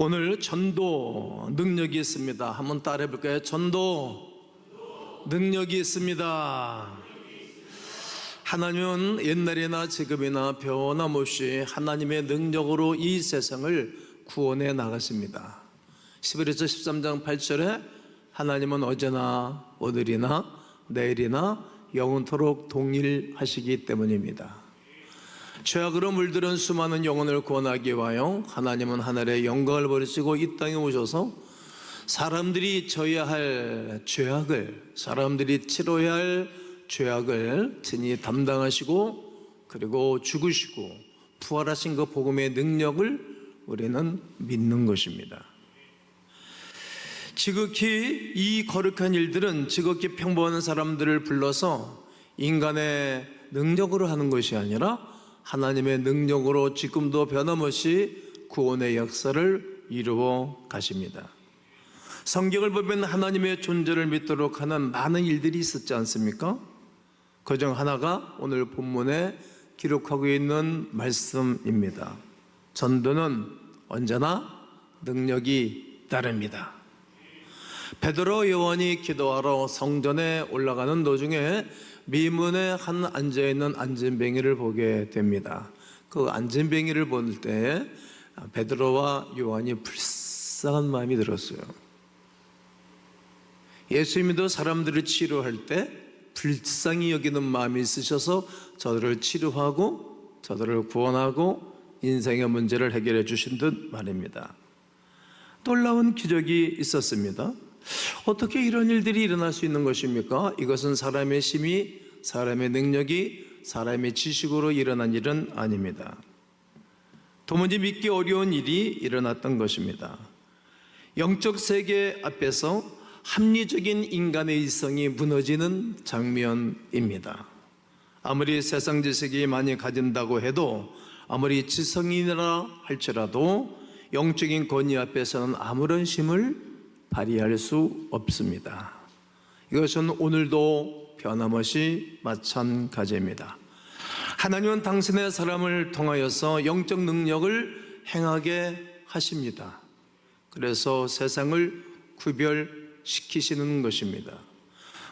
오늘 전도 능력이 있습니다. 한번 따라해 볼까요? 전도 능력이 있습니다. 하나님은 옛날이나 지금이나 변함없이 하나님의 능력으로 이 세상을 구원해 나갔습니다. 11에서 13장 8절에 하나님은 어제나 오늘이나 내일이나 영원토록 동일하시기 때문입니다. 죄악으로 물들은 수많은 영혼을 구원하기 위하여 하나님은 하늘의 영광을 버리시고 이 땅에 오셔서 사람들이 져야 할 죄악을, 사람들이 치러야 할 죄악을 친히 담당하시고 그리고 죽으시고 부활하신 그 복음의 능력을 우리는 믿는 것입니다. 지극히 이 거룩한 일들은 지극히 평범한 사람들을 불러서 인간의 능력으로 하는 것이 아니라 하나님의 능력으로 지금도 변함없이 구원의 역사를 이루어 가십니다. 성경을 보면 하나님의 존재를 믿도록 하는 많은 일들이 있었지 않습니까? 그중 하나가 오늘 본문에 기록하고 있는 말씀입니다. 전도는 언제나 능력이 따릅니다. 베드로 요한이 기도하러 성전에 올라가는 도중에 미문에 한 앉아있는 안진뱅이를 보게 됩니다. 그 안진뱅이를 볼 때 베드로와 요한이 불쌍한 마음이 들었어요. 예수님도 사람들을 치료할 때 불쌍히 여기는 마음이 있으셔서 저들을 치료하고 저들을 구원하고 인생의 문제를 해결해 주신 듯 말입니다. 놀라운 기적이 있었습니다. 어떻게 이런 일들이 일어날 수 있는 것입니까? 이것은 사람의 힘이, 사람의 능력이, 사람의 지식으로 일어난 일은 아닙니다. 도무지 믿기 어려운 일이 일어났던 것입니다. 영적 세계 앞에서 합리적인 인간의 이성이 무너지는 장면입니다. 아무리 세상 지식이 많이 가진다고 해도, 아무리 지성인이라 할지라도 영적인 권위 앞에서는 아무런 힘을 발휘할 수 없습니다. 이것은 오늘도 변함없이 마찬가지입니다. 하나님은 당신의 사람을 통하여서 영적 능력을 행하게 하십니다. 그래서 세상을 구별시키시는 것입니다.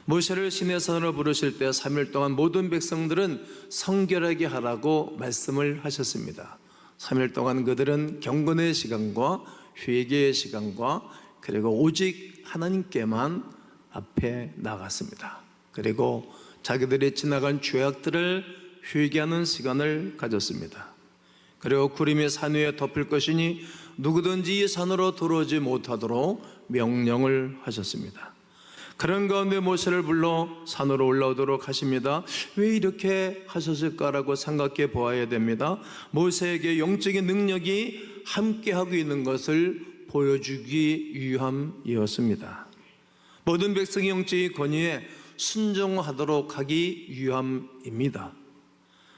모세를 시내 산으로 부르실 때 3일 동안 모든 백성들은 성결하게 하라고 말씀을 하셨습니다. 3일 동안 그들은 경건의 시간과 회개의 시간과 그리고 오직 하나님께만 앞에 나갔습니다. 그리고 자기들이 지나간 죄악들을 회개하는 시간을 가졌습니다. 그리고 구름이 산 위에 덮을 것이니 누구든지 이 산으로 들어오지 못하도록 명령을 하셨습니다. 그런 가운데 모세를 불러 산으로 올라오도록 하십니다. 왜 이렇게 하셨을까라고 생각해 보아야 됩니다. 모세에게 영적인 능력이 함께하고 있는 것을 보여주기 위함이었습니다. 모든 백성의 영적인 권위에 순종하도록 하기 위함입니다.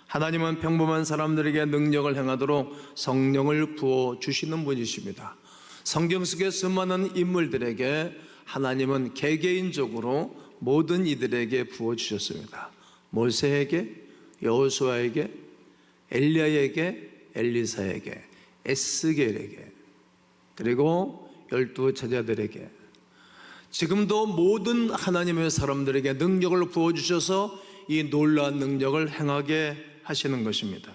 하나님은 평범한 사람들에게 능력을 행하도록 성령을 부어주시는 분이십니다. 성경 속의 수많은 인물들에게 하나님은 개개인적으로 모든 이들에게 부어주셨습니다. 모세에게, 여호수아에게, 엘리야에게, 엘리사에게, 에스겔에게, 그리고 12 제자들에게, 지금도 모든 하나님의 사람들에게 능력을 부어주셔서 이 놀라운 능력을 행하게 하시는 것입니다.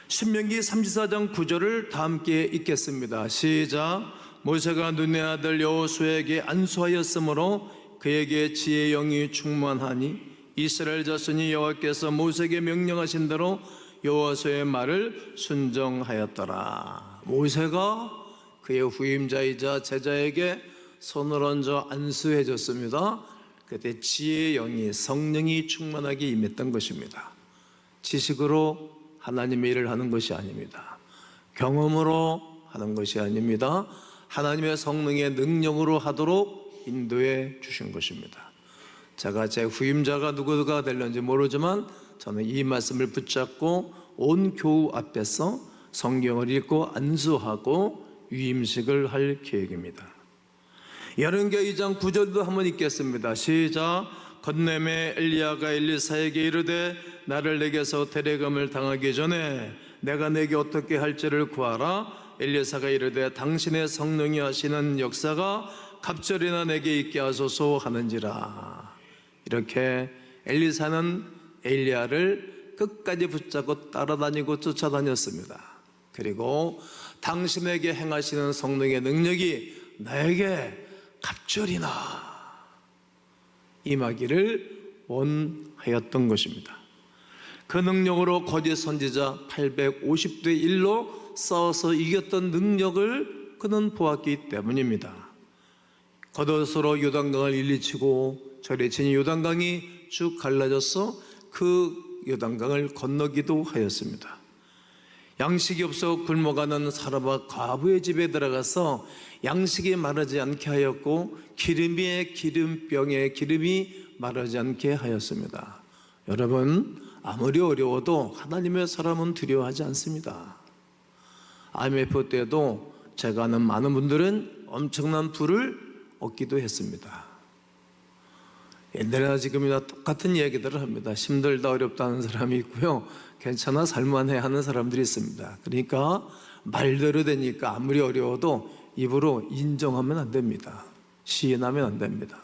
신명기 34장 9절을 다 함께 읽겠습니다. 시작. 모세가 눈의 아들 여호수아에게 안수하였으므로 그에게 지혜의 영이 충만하니 이스라엘 자손이 여호와께서 모세에게 명령하신 대로 여호수아의 말을 순종하였더라. 모세가 그의 후임자이자 제자에게 손을 얹어 안수해 줬습니다. 그때 지혜의 영이, 성령이 충만하게 임했던 것입니다. 지식으로 하나님의 일을 하는 것이 아닙니다. 경험으로 하는 것이 아닙니다. 하나님의 성령의 능력으로 하도록 인도해 주신 것입니다. 제가 제 후임자가 누구가 될는지 모르지만 저는 이 말씀을 붙잡고 온 교우 앞에서 성경을 읽고 안수하고 위임식을 할 계획입니다. 열왕기하 2장 9절도 한번 읽겠습니다. 시작. 건네매 엘리야가 엘리사에게 이르되 나를 내게서 데려감을 당하기 전에 내가 내게 어떻게 할지를 구하라. 엘리사가 이르되 당신의 성령이 하시는 역사가 갑절이나 내게 있게 하소서 하는지라. 이렇게 엘리사는 엘리야를 끝까지 붙잡고 따라다니고 쫓아다녔습니다. 그리고 당신에게 행하시는 성령의 능력이 나에게 갑절이나 임하기를 원하였던 것입니다. 그 능력으로 거짓 선지자 850대 1로 싸워서 이겼던 능력을 그는 보았기 때문입니다. 겉옷으로 요단강을 일리치고 저리 친 요단강이 쭉 갈라져서 그 요단강을 건너기도 하였습니다. 양식이 없어 굶어가는 사람과 과부의 집에 들어가서 양식이 마르지 않게 하였고 기름병에 기름이 마르지 않게 하였습니다. 여러분, 아무리 어려워도 하나님의 사람은 두려워하지 않습니다. IMF 때도 제가 아는 많은 분들은 엄청난 부를 얻기도 했습니다. 옛날이나 지금이나 똑같은 이야기들을 합니다. 힘들다 어렵다는 사람이 있고요, 괜찮아 살만해 하는 사람들이 있습니다. 그러니까 말대로 되니까 아무리 어려워도 입으로 인정하면 안 됩니다. 시인하면 안 됩니다.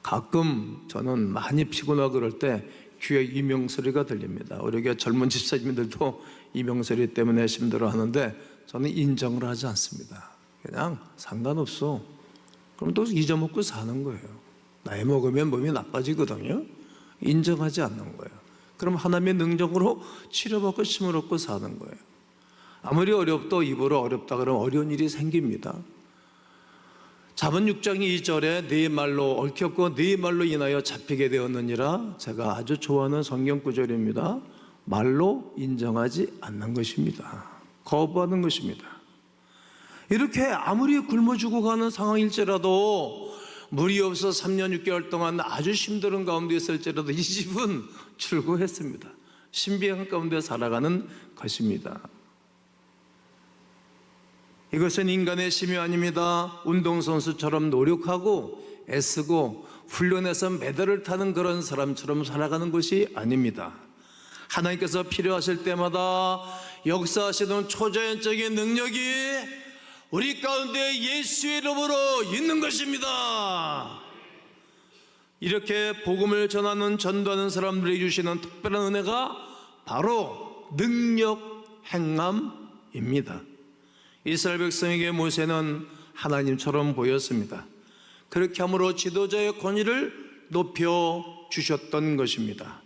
가끔 저는 많이 피곤하고 그럴 때 귀에 이명소리가 들립니다. 우리 교회 젊은 집사님들도 이명소리 때문에 힘들어하는데 저는 인정을 하지 않습니다. 그냥 상관없어. 그럼 또 잊어먹고 사는 거예요. 나이 먹으면 몸이 나빠지거든요. 인정하지 않는 거예요. 그럼 하나님의 능력으로 치료받고 힘을 얻고 사는 거예요. 아무리 어렵도 입으로 어렵다 그러면 어려운 일이 생깁니다. 잠언 6장 2절에 네 말로 얽혔고 네 말로 인하여 잡히게 되었느니라. 제가 아주 좋아하는 성경 구절입니다. 말로 인정하지 않는 것입니다. 거부하는 것입니다. 이렇게 아무리 굶어 죽어가는 상황일지라도 물이 없어 3년 6개월 동안 아주 힘든 가운데 있을지라도 이 집은 출구했습니다. 신비한 가운데 살아가는 것입니다. 이것은 인간의 심이 아닙니다. 운동선수처럼 노력하고 애쓰고 훈련해서 메달을 타는 그런 사람처럼 살아가는 것이 아닙니다. 하나님께서 필요하실 때마다 역사하시는 초자연적인 능력이 우리 가운데 예수의 이름으로 있는 것입니다. 이렇게 복음을 전하는 전도하는 사람들이 주시는 특별한 은혜가 바로 능력 행함입니다. 이스라엘 백성에게 모세는 하나님처럼 보였습니다. 그렇게 함으로 지도자의 권위를 높여 주셨던 것입니다.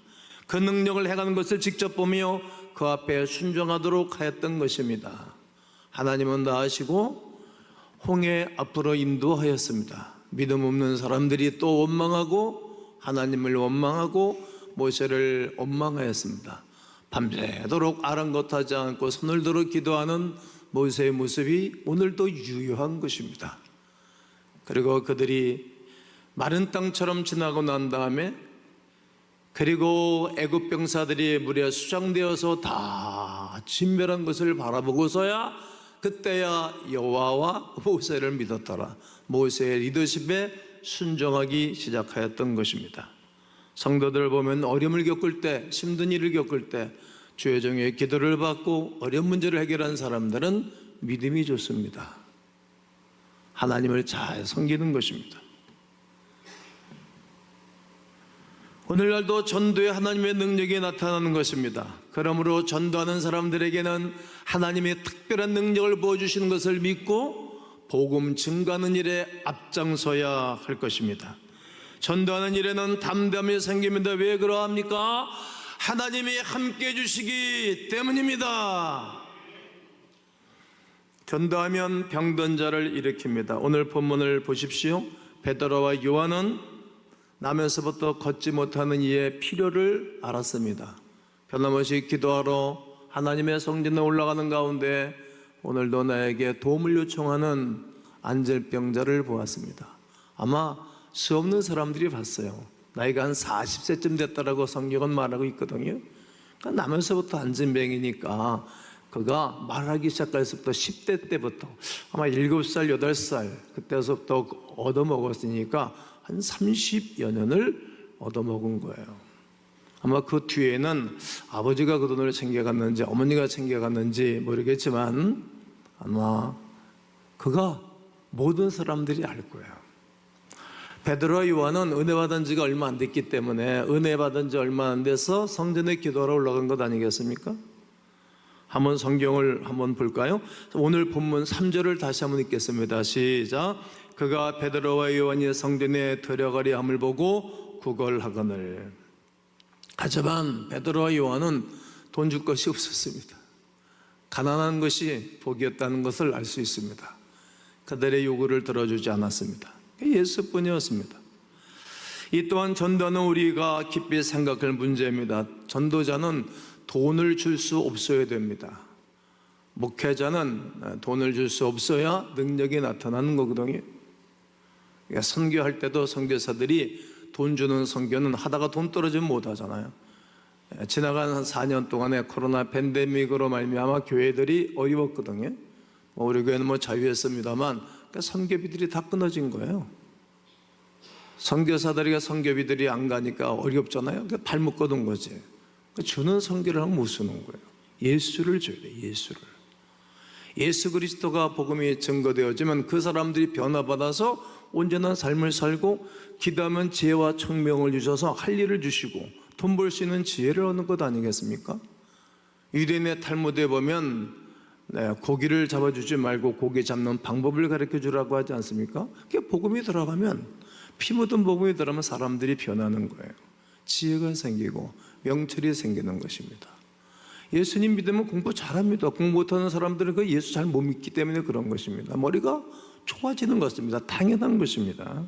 그 능력을 행하는 것을 직접 보며 그 앞에 순종하도록 하였던 것입니다. 하나님은 다 아시고 홍해 앞으로 인도하였습니다. 믿음 없는 사람들이 또 원망하고 하나님을 원망하고 모세를 원망하였습니다. 밤새도록 아랑곳하지 않고 손을 들어 기도하는 모세의 모습이 오늘도 유효한 것입니다. 그리고 그들이 마른 땅처럼 지나고 난 다음에 그리고 애굽 병사들이 물에 수장되어서 다 진멸한 것을 바라보고서야 그때야 여호와와 모세를 믿었더라. 모세의 리더십에 순종하기 시작하였던 것입니다. 성도들 보면 어려움을 겪을 때, 힘든 일을 겪을 때 주의 종의 기도를 받고 어려운 문제를 해결한 사람들은 믿음이 좋습니다. 하나님을 잘 섬기는 것입니다. 오늘날도 전도에 하나님의 능력이 나타나는 것입니다. 그러므로 전도하는 사람들에게는 하나님의 특별한 능력을 보여주시는 것을 믿고 복음 증가하는 일에 앞장서야 할 것입니다. 전도하는 일에는 담대함이 생깁니다. 왜 그러합니까? 하나님이 함께 해주시기 때문입니다. 전도하면 병든 자를 일으킵니다. 오늘 본문을 보십시오. 베드로와 요한은 나면서부터 걷지 못하는 이의 필요를 알았습니다. 변함없이 기도하러 하나님의 성전에 올라가는 가운데 오늘도 나에게 도움을 요청하는 안절병자를 보았습니다. 아마 수 없는 사람들이 봤어요. 나이가 한 40세쯤 됐다라고 성경은 말하고 있거든요. 그러니까 나면서부터 안진병이니까 그가 말하기 시작했을 때 10대 때부터 아마 7살, 8살 그때서부터 얻어먹었으니까 한 30여 년을 얻어먹은 거예요. 아마 그 뒤에는 아버지가 그 돈을 챙겨갔는지 어머니가 챙겨갔는지 모르겠지만 아마 그가 모든 사람들이 알 거예요. 베드로와 요한은 은혜 받은 지가 얼마 안 됐기 때문에 은혜 받은 지 얼마 안 돼서 성전에 기도하러 올라간 것 아니겠습니까? 한번 성경을 한번 볼까요? 오늘 본문 3절을 다시 한번 읽겠습니다. 시작. 그가 베드로와 요한이 성전에 들어가려 함을 보고 구걸하거늘. 하지만 베드로와 요한은 돈 줄 것이 없었습니다. 가난한 것이 복이었다는 것을 알 수 있습니다. 그들의 요구를 들어주지 않았습니다. 예수뿐이었습니다. 이 또한 전도는 우리가 깊이 생각할 문제입니다. 전도자는 돈을 줄 수 없어야 됩니다. 목회자는 돈을 줄 수 없어야 능력이 나타나는 거거든요. 그러니까 선교할 때도 선교사들이 돈 주는 선교는 하다가 돈 떨어지면 못 하잖아요. 지나간 한 4년 동안에 코로나 팬데믹으로 말미암아 교회들이 어려웠거든요. 우리 교회는 자유했습니다만 선교비들이 다 끊어진 거예요. 선교사들이 선교비들이 안 가니까 어렵잖아요. 발 묶어둔 거지. 주는 선교를 하면 못 쓰는 거예요. 예수를 줘야 돼. 예수를. 예수 그리스도가 복음이 증거되어지면 그 사람들이 변화받아서 온전한 삶을 살고 기도하면 지혜와 청명을 주셔서 할 일을 주시고 돈 벌 수 있는 지혜를 얻는 것 아니겠습니까? 유대인의 탈무드에 보면 고기를 잡아주지 말고 고기 잡는 방법을 가르쳐 주라고 하지 않습니까? 그게 복음이 들어가면, 피 묻은 복음이 들어가면 사람들이 변하는 거예요. 지혜가 생기고 명철이 생기는 것입니다. 예수님 믿으면 공부 잘합니다. 공부 못하는 사람들은 그 예수 잘 못 믿기 때문에 그런 것입니다. 머리가 좋아지는 것입니다. 당연한 것입니다.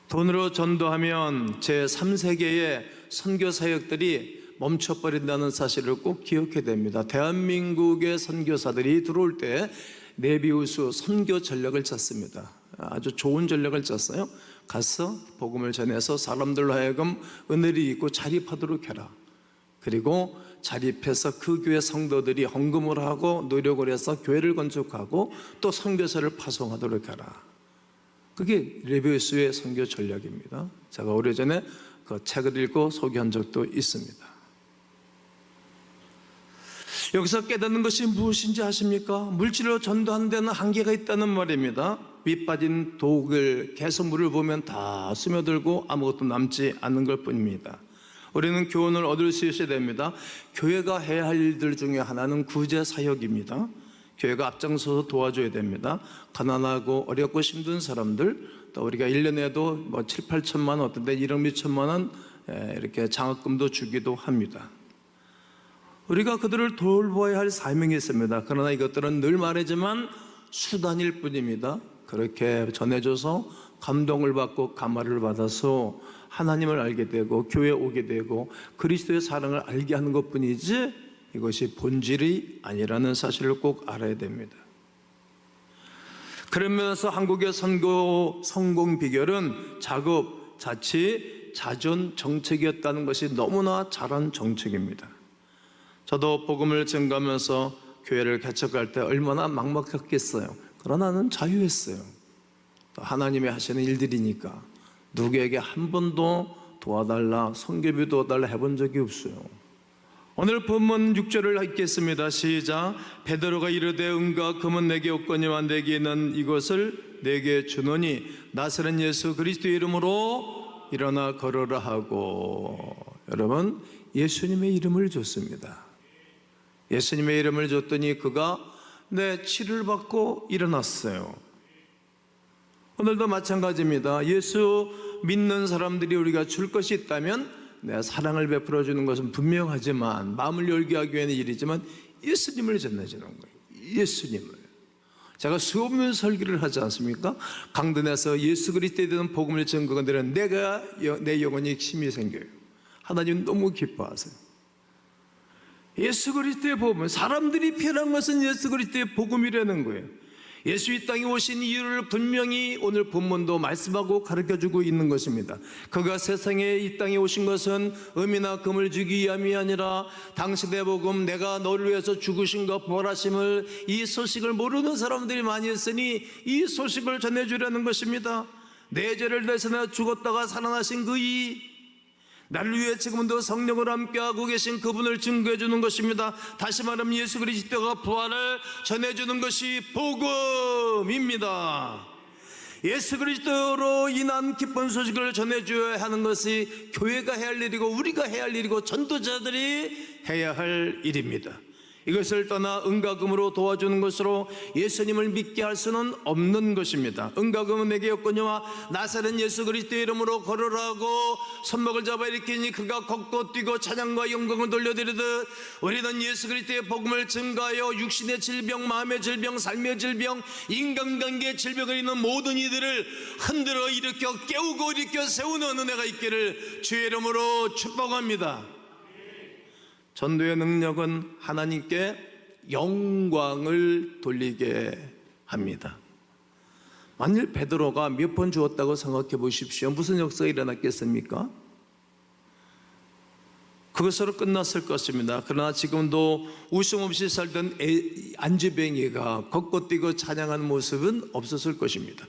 돈으로 전도하면 제3세계의 선교사역들이 멈춰버린다는 사실을 꼭 기억해야 됩니다. 대한민국의 선교사들이 들어올 때 네비우스 선교 전략을 짰습니다. 아주 좋은 전략을 짰어요. 가서 복음을 전해서 사람들로 하여금 은혜를 입고 자립하도록 해라. 그리고 자립해서 그 교회 성도들이 헌금을 하고 노력을 해서 교회를 건축하고 또 선교사를 파송하도록 해라. 그게 네비우스의 선교 전략입니다. 제가 오래전에 그 책을 읽고 소개한 적도 있습니다. 여기서 깨닫는 것이 무엇인지 아십니까? 물질로 전도하는 데는 한계가 있다는 말입니다. 밑빠진 독을 개선물을 보면 다 스며들고 아무것도 남지 않는 것 뿐입니다. 우리는 교훈을 얻을 수 있어야 됩니다. 교회가 해야 할 일들 중에 하나는 구제 사역입니다. 교회가 앞장서서 도와줘야 됩니다. 가난하고 어렵고 힘든 사람들, 또 우리가 1년에도 7, 8천만 원, 어떤 데 1억 몇천만 원 이렇게 장학금도 주기도 합니다. 우리가 그들을 돌봐야 할 사명이 있습니다. 그러나 이것들은 늘 말하지만 수단일 뿐입니다. 그렇게 전해줘서 감동을 받고 감화를 받아서 하나님을 알게 되고 교회에 오게 되고 그리스도의 사랑을 알게 하는 것뿐이지 이것이 본질이 아니라는 사실을 꼭 알아야 됩니다. 그러면서 한국의 선교 성공 비결은 작업, 자치, 자존 정책이었다는 것이 너무나 잘한 정책입니다. 저도 복음을 전가하면서 교회를 개척할 때 얼마나 막막했겠어요. 그러나 나는 자유했어요. 하나님이 하시는 일들이니까 누구에게 한 번도 도와달라, 선교비 도와달라 해본 적이 없어요. 오늘 본문 6절을 읽겠습니다. 시작. 베드로가 이르되 은과 금은 내게 없거니와 내게 있는 이것을 내게 주노니 나사렛 예수 그리스도의 이름으로 일어나 걸어라 하고. 여러분, 예수님의 이름을 줬습니다. 예수님의 이름을 줬더니 그가 치료를 받고 일어났어요. 오늘도 마찬가지입니다. 예수 믿는 사람들이 우리가 줄 것이 있다면 사랑을 베풀어 주는 것은 분명하지만, 마음을 열게 하기 위한 일이지만 예수님을 전해주는 거예요. 예수님을. 제가 수없는 설교를 하지 않습니까? 강단에서 예수 그리스도에 대한 복음을 전거하는 내 영혼이 힘이 생겨요. 하나님 너무 기뻐하세요. 예수 그리스도의 복음, 사람들이 필요한 것은 예수 그리스도의 복음이라는 거예요. 예수 이 땅에 오신 이유를 분명히 오늘 본문도 말씀하고 가르쳐주고 있는 것입니다. 그가 세상에 이 땅에 오신 것은 은이나 금을 주기 위함이 아니라 당신의 복음, 내가 너를 위해서 죽으신 것 부활하심을, 이 소식을 모르는 사람들이 많이 있으니 이 소식을 전해주려는 것입니다. 내 죄를 대신해 죽었다가 살아나신 그 이, 나를 위해 지금도 성령을 함께하고 계신 그분을 증거해 주는 것입니다. 다시 말하면 예수 그리스도가 부활을 전해주는 것이 복음입니다. 예수 그리스도로 인한 기쁜 소식을 전해줘야 하는 것이 교회가 해야 할 일이고 우리가 해야 할 일이고 전도자들이 해야 할 일입니다. 이것을 떠나 은과금으로 도와주는 것으로 예수님을 믿게 할 수는 없는 것입니다. 은과금은 내게 없거니와 나사렛 예수 그리스도의 이름으로 걸으라고 손목을 잡아 일으키니 그가 걷고 뛰고 찬양과 영광을 돌려드리듯 우리는 예수 그리스도의 복음을 증가하여 육신의 질병, 마음의 질병, 삶의 질병, 인간관계의 질병을 있는 모든 이들을 흔들어 일으켜 깨우고 일으켜 세우는 은혜가 있기를 주의 이름으로 축복합니다. 전도의 능력은 하나님께 영광을 돌리게 합니다. 만일 베드로가 몇 번 주었다고 생각해 보십시오. 무슨 역사가 일어났겠습니까? 그것으로 끝났을 것입니다. 그러나 지금도 웃음 없이 살던 안지뱅이가 걷고 뛰고 찬양하는 모습은 없었을 것입니다.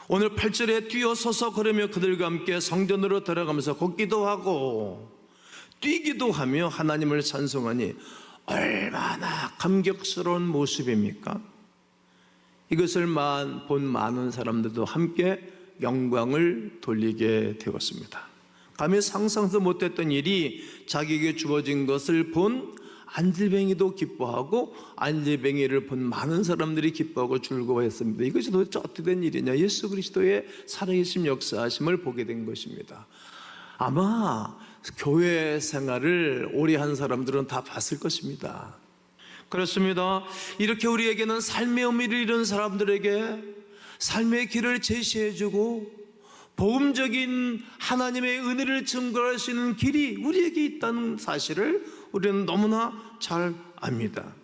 오늘 8절에 뛰어서서 걸으며 그들과 함께 성전으로 들어가면서 걷기도 하고 뛰기도 하며 하나님을 찬송하니 얼마나 감격스러운 모습입니까? 이것을 본 많은 사람들도 함께 영광을 돌리게 되었습니다. 감히 상상도 못했던 일이 자기에게 주어진 것을 본 안질뱅이도 기뻐하고 안질뱅이를 본 많은 사람들이 기뻐하고 즐거워했습니다. 이것이 도대체 어떻게 된 일이냐? 예수 그리스도의 살아계심 역사하심을 보게 된 것입니다. 아마 교회 생활을 오래 한 사람들은 다 봤을 것입니다. 그렇습니다. 이렇게 우리에게는 삶의 의미를 잃은 사람들에게 삶의 길을 제시해주고 복음적인 하나님의 은혜를 증거할 수 있는 길이 우리에게 있다는 사실을 우리는 너무나 잘 압니다.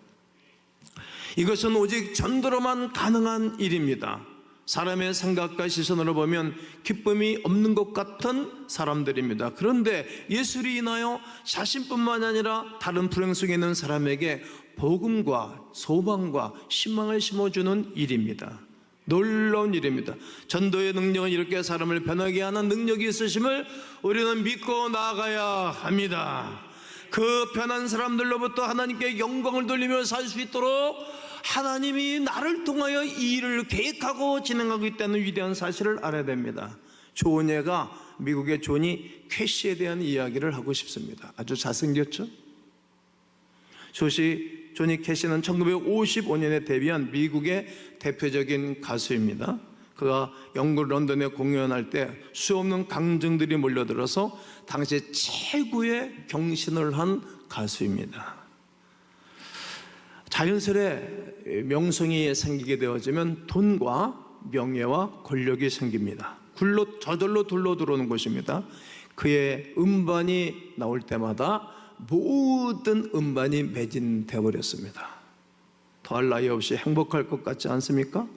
이것은 오직 전도로만 가능한 일입니다. 사람의 생각과 시선으로 보면 기쁨이 없는 것 같은 사람들입니다. 그런데 예수를 인하여 자신뿐만 아니라 다른 불행 속에 있는 사람에게 복음과 소망과 희망을 심어주는 일입니다. 놀라운 일입니다. 전도의 능력은 이렇게 사람을 변하게 하는 능력이 있으심을 우리는 믿고 나아가야 합니다. 그 변한 사람들로부터 하나님께 영광을 돌리며 살 수 있도록 하나님이 나를 통하여 이 일을 계획하고 진행하고 있다는 위대한 사실을 알아야 됩니다. 좋은 예가 미국의 조니 캐시에 대한 이야기를 하고 싶습니다. 아주 잘생겼죠? 조니 캐시는 1955년에 데뷔한 미국의 대표적인 가수입니다. 그가 영국 런던에 공연할 때 수없는 강정들이 몰려들어서 당시 최고의 경신을 한 가수입니다. 자연스레 명성이 생기게 되어지면 돈과 명예와 권력이 생깁니다. 저절로 둘러 들어오는 것입니다. 그의 음반이 나올 때마다 모든 음반이 매진되어 버렸습니다. 더할 나위 없이 행복할 것 같지 않습니까?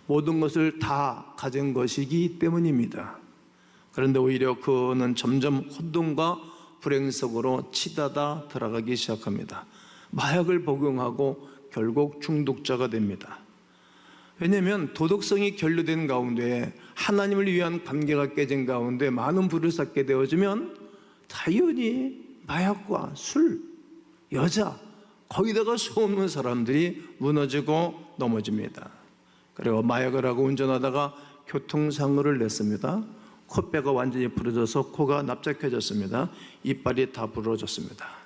모든 것을 다 가진 것이기 때문입니다. 그런데 오히려 그는 점점 혼돈과 불행 속으로 치닫아 들어가기 시작합니다. 마약을 복용하고 결국 중독자가 됩니다. 왜냐하면 도덕성이 결여된 가운데 하나님을 위한 관계가 깨진 가운데 많은 불을 쌓게 되어지면 당연히 마약과 술, 여자 거기다가 수없는 사람들이 무너지고 넘어집니다. 그리고 마약을 하고 운전하다가 교통사고를 냈습니다. 코뼈가 완전히 부러져서 코가 납작해졌습니다. 이빨이 다 부러졌습니다.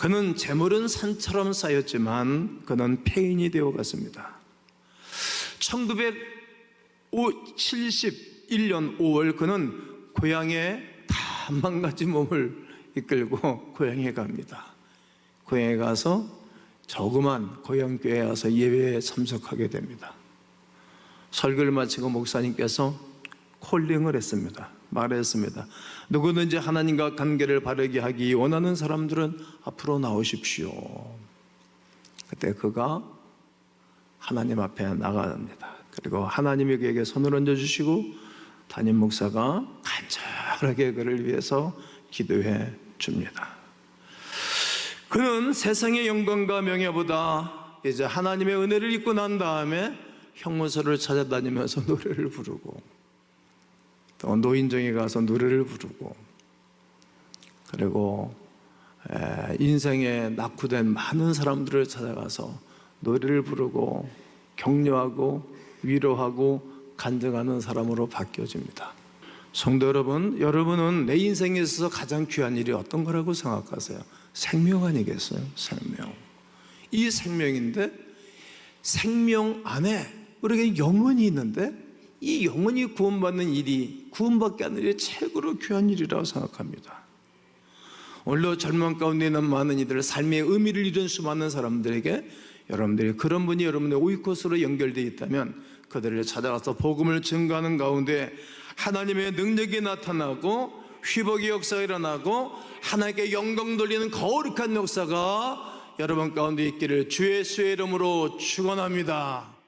그는 재물은 산처럼 쌓였지만 그는 폐인이 되어갔습니다. 1971년 5월 그는 고향에 다 망가진 몸을 이끌고 고향에 갑니다. 고향에 가서 조그만 고향교회에 와서 예배에 참석하게 됩니다. 설교를 마치고 목사님께서 콜링을 했습니다. 말했습니다. 누구든지 하나님과 관계를 바르게 하기 원하는 사람들은 앞으로 나오십시오. 그때 그가 하나님 앞에 나갑니다. 그리고 하나님이 그에게 손을 얹어주시고 담임 목사가 간절하게 그를 위해서 기도해 줍니다. 그는 세상의 영광과 명예보다 이제 하나님의 은혜를 입고 난 다음에 형무소를 찾아다니면서 노래를 부르고 또 노인정에 가서 노래를 부르고 그리고 인생에 낙후된 많은 사람들을 찾아가서 노래를 부르고 격려하고 위로하고 간증하는 사람으로 바뀌어집니다. 성도 여러분, 여러분은 내 인생에 있어서 가장 귀한 일이 어떤 거라고 생각하세요? 생명 아니겠어요? 생명. 이 생명인데 생명 안에 우리에게 영혼이 있는데 이 영혼이 구원받는 일이, 구원받게 하는 일이 최고로 귀한 일이라고 생각합니다. 오늘도 절망 가운데 있는 많은 이들, 삶의 의미를 잃은 수많은 사람들에게 여러분들이 그런 분이 여러분의 오이코스로 연결되어 있다면 그들을 찾아가서 복음을 증거하는 가운데 하나님의 능력이 나타나고 회복의 역사가 일어나고 하나님께 영광 돌리는 거룩한 역사가 여러분 가운데 있기를 주의 예수의 이름으로 축원합니다.